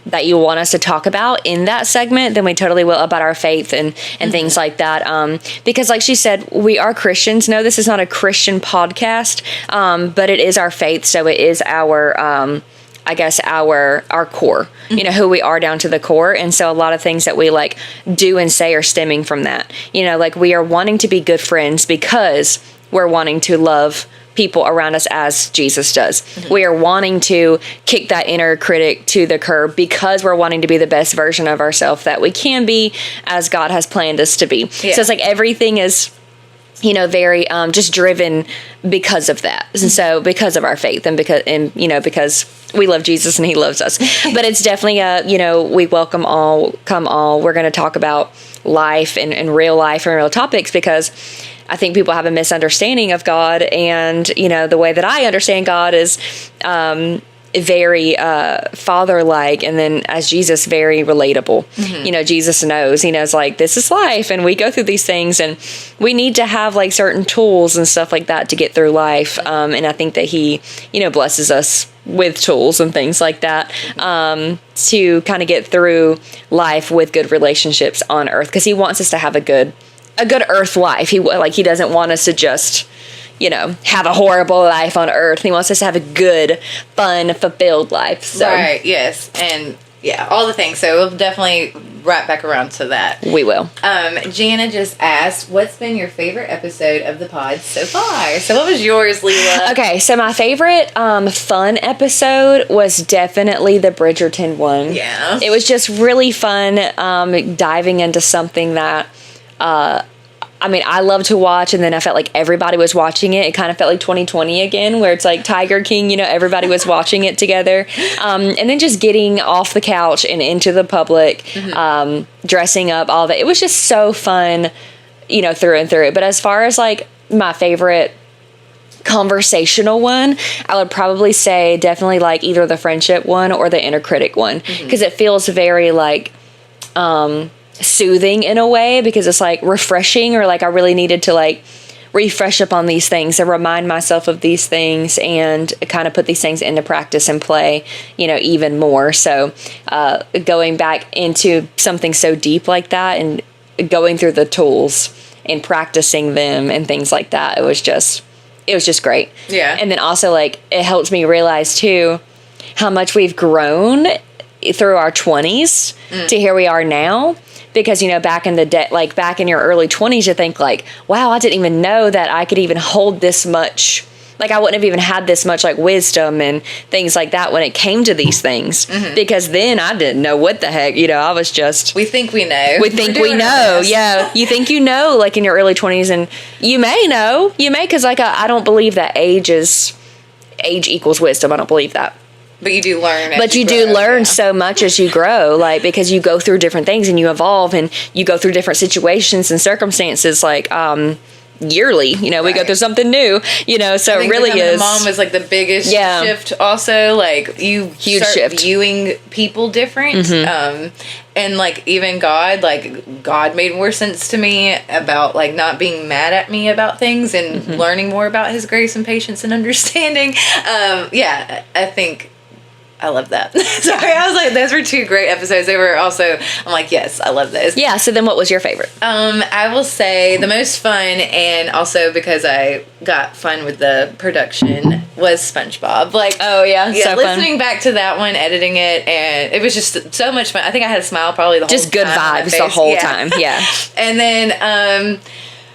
that you want us to talk about in that segment, then we totally will, about our faith and things like that. Because like she said, we are Christians. No, this is not a Christian podcast, but it is our faith. So it is our... I guess our core, who we are down to the core. And so a lot of things that we do and say are stemming from that. We are wanting to be good friends because we're wanting to love people around us as Jesus does. We are wanting to kick that inner critic to the curb because we're wanting to be the best version of ourselves that we can be as God has planned us to be. Yeah. So it's everything is, very just driven because of that. And so because of our faith and because we love Jesus and he loves us. But it's definitely we welcome all, come all. We're going to talk about life and real life and real topics because I think people have a misunderstanding of God, and the way that I understand God is very father-like, and then as Jesus, very relatable. Jesus knows, he knows this is life, and we go through these things, and we need to have certain tools and stuff like that to get through life. And I think that he blesses us with tools and things like that to kind of get through life with good relationships on earth, because he wants us to have a good earth life. He doesn't want us to just have a horrible life on earth. He wants us to have a good, fun, fulfilled life. So. Right, yes. And yeah, all the things. So we'll definitely wrap back around to that. We will. Jana just asked, what's been your favorite episode of the pod so far? So what was yours, Lelah? Okay, so my favorite fun episode was definitely the Bridgerton one. Yeah. It was just really fun diving into something that... I love to watch, and then I felt like everybody was watching it. It kind of felt like 2020 again, where it's like Tiger King, everybody was watching it together. And then just getting off the couch and into the public, dressing up, all that. It was just so fun, through and through. But as far as my favorite conversational one, I would probably say definitely either the friendship one or the inner critic one, because it feels very soothing in a way, because it's refreshing, or I really needed to refresh up on these things and remind myself of these things and kind of put these things into practice and play, even more. So going back into something so deep like that and going through the tools and practicing them and things like that, it was just great. Yeah. And then also it helps me realize too how much we've grown through our 20s to here we are now. Because, back in the day, back in your early 20s, you think wow, I didn't even know that I could even hold this much. I wouldn't have even had this much wisdom and things like that when it came to these things. Because then I didn't know what the heck, I was just... We think we know. We think we know, yeah. You think in your early 20s, and you may know. You may, because I don't believe that age equals wisdom. I don't believe that. But you do learn. But you do learn so much as you grow, because you go through different things and you evolve and you go through different situations and circumstances. yearly. You know, we go through something new, you know, so it really is. Mom was like the biggest shift also. Like you Huge start shift. viewing people different. And like even God made more sense to me about like not being mad at me about things and learning more about his grace and patience and understanding. I think I love that. Sorry, I was like, those were 2 great episodes. They were also, I'm like, yes, I love those. Yeah, so then what was your favorite? I will say the most fun, and also because I got fun with the production, was SpongeBob. Like, oh yeah, so listening back to that one, editing it, and it was just so much fun. I think I had a smile probably the whole time. Just good vibes the whole time, yeah. And then,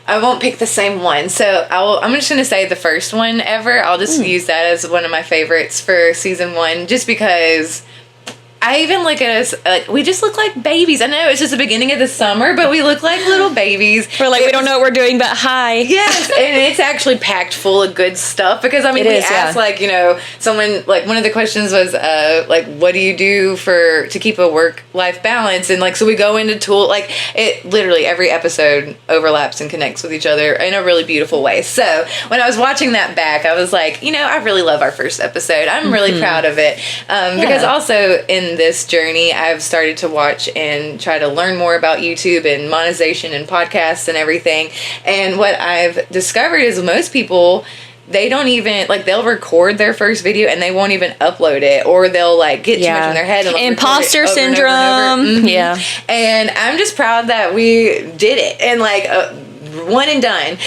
I won't pick the same one, so I'm just going to say the first one ever. I'll just use that as one of my favorites for season 1, just because I even look at us, like, we just look like babies. I know it's just the beginning of the summer, but we look like little babies. We're like, we don't know what we're doing, but hi. Yes, and it's actually packed full of good stuff, because, I mean, we asked, like, you know, someone, like, one of the questions was, like, what do you do to keep a work-life balance? And, like, so we go into like, it literally, every episode overlaps and connects with each other in a really beautiful way. So, when I was watching that back, I was like, you know, I really love our first episode. I'm really proud of it. Because also, in this journey, I've started to watch and try to learn more about YouTube and monetization and podcasts and everything. And what I've discovered is most people, they don't even, like, they'll record their first video and they won't even upload it, or they'll, like, get too much in their head. And imposter syndrome. Yeah. And I'm just proud that we did it. And, like, one and done.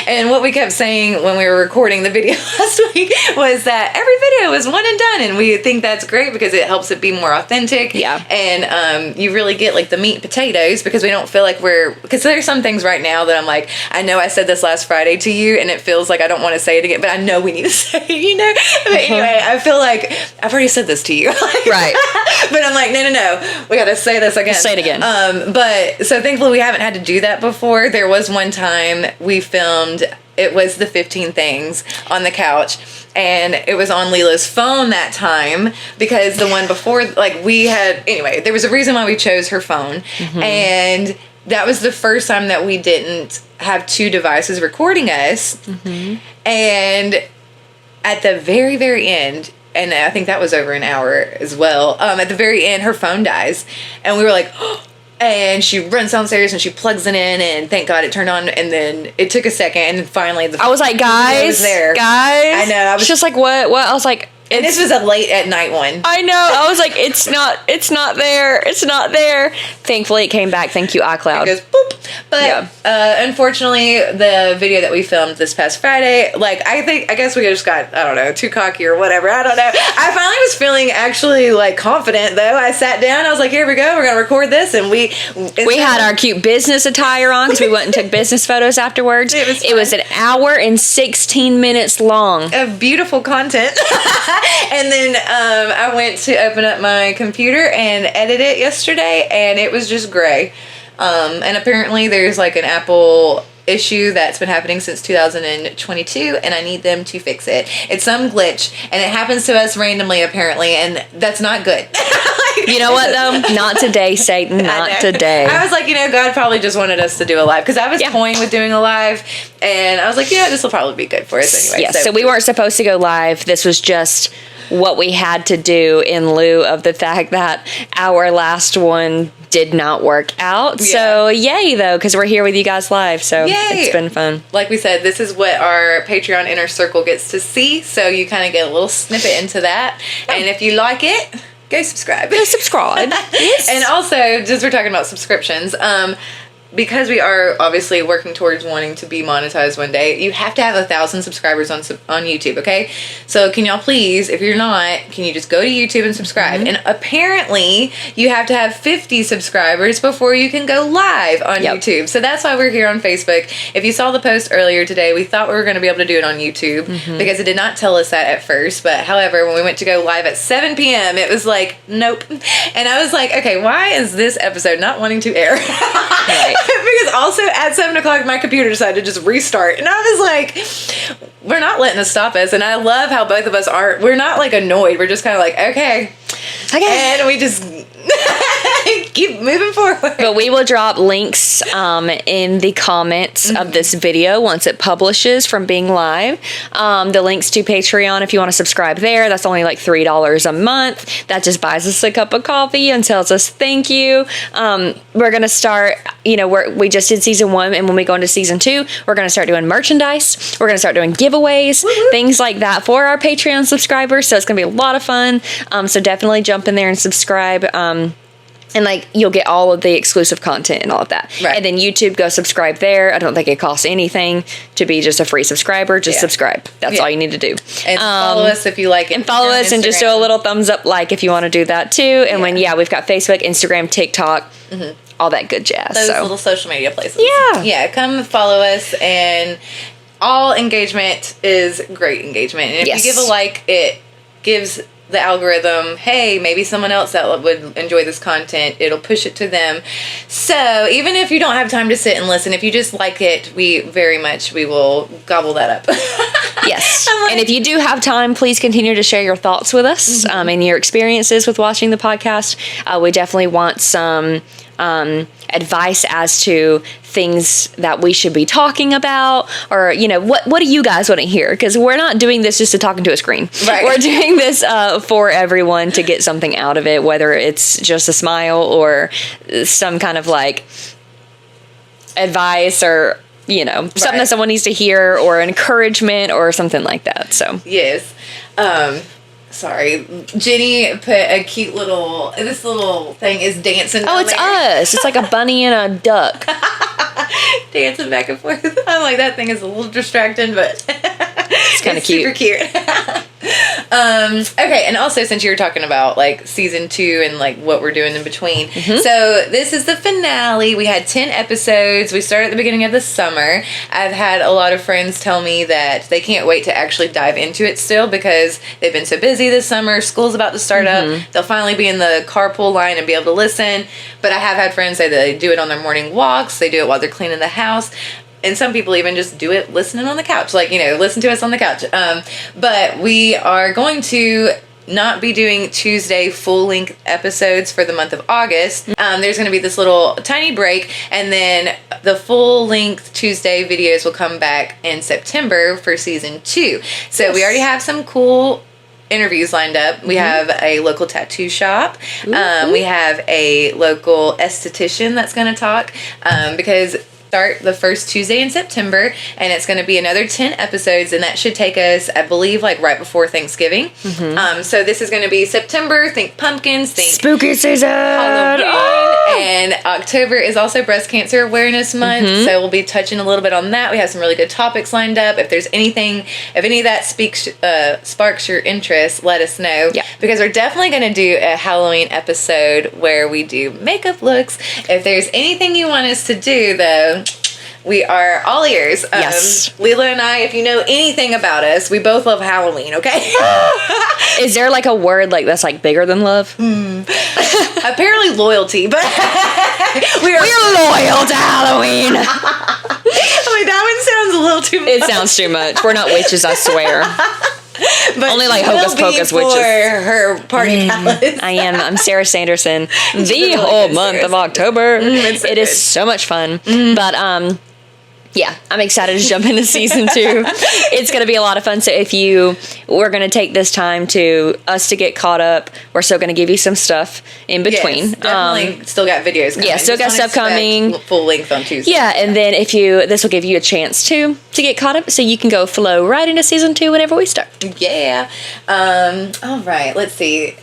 And what we kept saying when we were recording the video last week was that every video is one and done, and we think that's great because it helps it be more authentic. Yeah. And you really get like the meat and potatoes, because we don't feel like because there's some things right now that I'm like, I know I said this last Friday to you and it feels like I don't want to say it again, but I know we need to say it, you know? But anyway, I feel like I've already said this to you. Right. But I'm like, no, we got to say this again. Say it again. But so thankfully we haven't had to do that before. There was one time we filmed, it was the 15 things on the couch, and it was on Lelah's phone that time, because the one before, like, anyway, there was a reason why we chose her phone, and that was the first time that we didn't have 2 devices recording us, and at the very, very end, and I think that was over an hour as well, at the very end, her phone dies, and we were like, oh. And she runs downstairs and she plugs it in, and thank God it turned on. And then it took a second, and then finally I was like, guys, I know. I was just like, what? I was like, and this was a late at night one. I know. I was like, it's not there. It's not there. Thankfully, it came back. Thank you, iCloud. It goes boop. But unfortunately, the video that we filmed this past Friday, like, I guess we just got, I don't know, too cocky or whatever. I don't know. I finally was feeling actually, like, confident, though. I sat down. I was like, here we go. We're going to record this. And we had our cute business attire on, because we went and took business photos afterwards. It was an hour and 16 minutes long. Of beautiful content. And then I went to open up my computer and edit it yesterday, and it was just gray. And apparently there's like an Apple issue that's been happening since 2022, and I need them to fix it. It's some glitch, and it happens to us randomly apparently, and that's not good. You know what, though? Not today, Satan. Not today. I was like, you know, God probably just wanted us to do a live, because I was toying with doing a live, and I was like, yeah, this will probably be good for us anyway. Yes, so we weren't supposed to go live. This was just what we had to do in lieu of the fact that our last one did not work out. Yeah. So yay, though, because we're here with you guys live. So it's been fun. Like we said, this is what our Patreon inner circle gets to see. So you kind of get a little snippet into that. And if you like it, go subscribe. Yes. And also, just we're talking about subscriptions, because we are obviously working towards wanting to be monetized one day, you have to have 1,000 subscribers on YouTube, okay? So can y'all please, if you're not, can you just go to YouTube and subscribe? And apparently, you have to have 50 subscribers before you can go live on YouTube. So that's why we're here on Facebook. If you saw the post earlier today, we thought we were going to be able to do it on YouTube, because it did not tell us that at first. But however, when we went to go live at 7 p.m., it was like, nope. And I was like, okay, why is this episode not wanting to air? Right. Because also at 7 o'clock, my computer decided to just restart. And I was like, we're not letting this stop us. And I love how both of us we're not like annoyed. We're just kind of like, okay. And we just... Keep moving forward. But we will drop links in the comments of this video once it publishes from being live. The links to Patreon, if you want to subscribe there, that's only like $3 a month. That just buys us a cup of coffee and tells us thank you. We're going to start, we just did season 1, and when we go into season 2, we're going to start doing merchandise. We're going to start doing giveaways, things like that for our Patreon subscribers. So it's going to be a lot of fun. So definitely jump in there and subscribe. And you'll get all of the exclusive content and all of that. Right. And then YouTube, go subscribe there. I don't think it costs anything to be just a free subscriber. Just subscribe. That's all you need to do. And follow us if you like it. And follow us and just do a little thumbs up if you want to do that too. And we've got Facebook, Instagram, TikTok, all that good jazz. Those little social media places. Yeah. Yeah, come follow us, and all engagement is great engagement. And if you give a like, it gives the algorithm, hey, maybe someone else that would enjoy this content, it'll push it to them. So even if you don't have time to sit and listen, if you just like it, we will gobble that up. Yes. And if you do have time, please continue to share your thoughts with us and your experiences with watching the podcast. We definitely want some advice as to things that we should be talking about, or what do you guys want to hear, because we're not doing this just to talk into a screen. Right. We're doing this for everyone to get something out of it, whether it's just a smile or some kind of advice or something that someone needs to hear, or encouragement or something like that. So yes. Sorry, Jenny put a cute this little thing is dancing. Oh, it's us. It's like a bunny and a duck. Dancing back and forth. I'm like, that thing is a little distracting, but it's kind of cute. Super cute. Okay, and also since you were talking about season 2 and what we're doing in between, so this is the finale. We had 10 episodes. We started at the beginning of the summer. I've had a lot of friends tell me that they can't wait to actually dive into it still, because they've been so busy this summer. School's about to start up. They'll finally be in the carpool line and be able to listen. But I have had friends say that they do it on their morning walks. They do it while they're cleaning the house. And some people even just do it listening on the couch, listen to us on the couch. But we are going to not be doing Tuesday full-length episodes for the month of August. There's going to be this little tiny break, and then the full-length Tuesday videos will come back in September for season 2. So we already have some cool interviews lined up. We have a local tattoo shop. We have a local esthetician that's going to talk, because start the first Tuesday in September, and it's going to be another 10 episodes, and that should take us, I believe, right before Thanksgiving. So this is going to be September. Think pumpkins, think spooky season, Halloween, and October is also Breast Cancer Awareness Month. So we'll be touching a little bit on that. We have some really good topics lined up. If there's if any of that sparks your interest, let us know. Yeah. Because we're definitely going to do a Halloween episode where we do makeup looks. If there's anything you want us to do, though, we are all ears. Yes. Lelah and I, if you know anything about us, we both love Halloween, okay? Is there a word that's bigger than love? Apparently loyalty, but we're loyal to Halloween. That one sounds a little too much. It sounds too much. We're not witches, I swear. But only hocus pocus witches. For her party palace. I'm Sarah Sanderson. The whole month of October. It is so much fun. But yeah, I'm excited to jump into season 2. It's going to be a lot of fun. So we're going to take this time to get caught up. We're still going to give you some stuff in between. Yes, definitely still got videos coming. Yeah, still got stuff coming. Full length on Tuesday. Yeah, and then this will give you a chance to get caught up, so you can go flow right into season 2 whenever we start. Yeah. All right, let's see.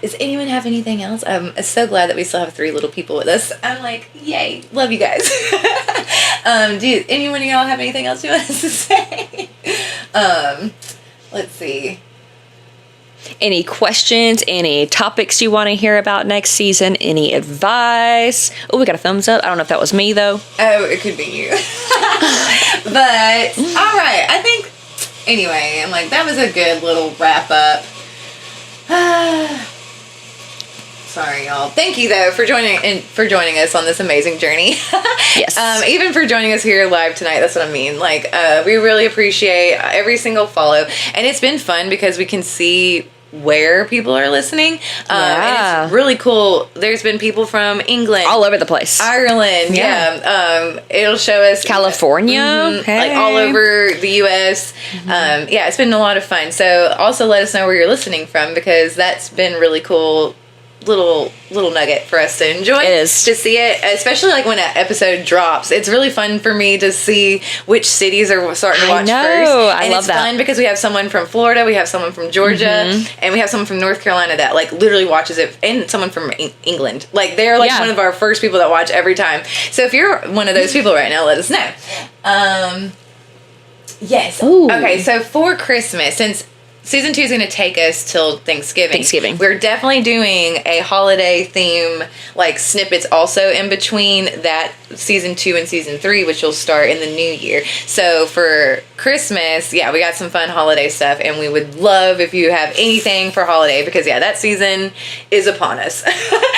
Does anyone have anything else? I'm so glad that we still have 3 little people with us. I'm yay, love you guys. Do anyone of y'all have anything else you want us to say? Let's see. Any questions, any topics you want to hear about next season, any advice? Oh, we got a thumbs up. I don't know if that was me, though. Oh, it could be you. But, all right. I think, anyway, that was a good little wrap up. Sorry, y'all. Thank you, though, for joining us on this amazing journey. Yes. Even for joining us here live tonight. That's what I mean. We really appreciate every single follow, and it's been fun because we can see where people are listening. And it's really cool. There's been people from England, all over the place, Ireland. Yeah. It'll show us California, like all over the US. Yeah, it's been a lot of fun. So also let us know where you're listening from, because that's been really cool. Little nugget for us to enjoy. It is. To see it, especially like when an episode drops. It's really fun for me to see which cities are starting to watch first. I love it's that. fun because we have someone from Florida, we have someone from Georgia, and we have someone from North Carolina that like literally watches it, and someone from England. Like they're like one of our first people that watch every time. So if you're one of those people right now, let us know. Yes. Ooh. Okay, so for Christmas, since Season 2 is going to take us till Thanksgiving. We're definitely doing a holiday theme, like snippets also in between that Season 2 and Season 3, which will start in the new year. So for Christmas, we got some fun holiday stuff, and we would love if you have anything for holiday, because that season is upon us.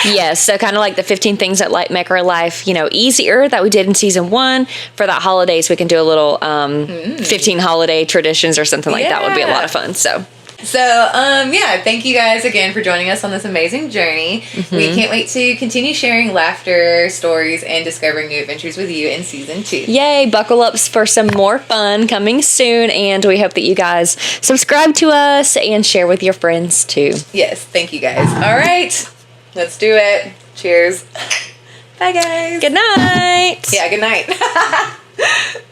Yes, so kind of like the 15 things that make our life, easier that we did in Season 1. For that holidays, we can do a little 15 holiday traditions or something like that. Would be a lot of fun. So thank you guys again for joining us on this amazing journey. We can't wait to continue sharing laughter, stories, and discovering new adventures with you in Season 2. Yay, buckle up for some more fun coming soon, and we hope that you guys subscribe to us and share with your friends too. Yes, thank you guys. All right, let's do it. Cheers. Bye, guys. Good night. Yeah, good night.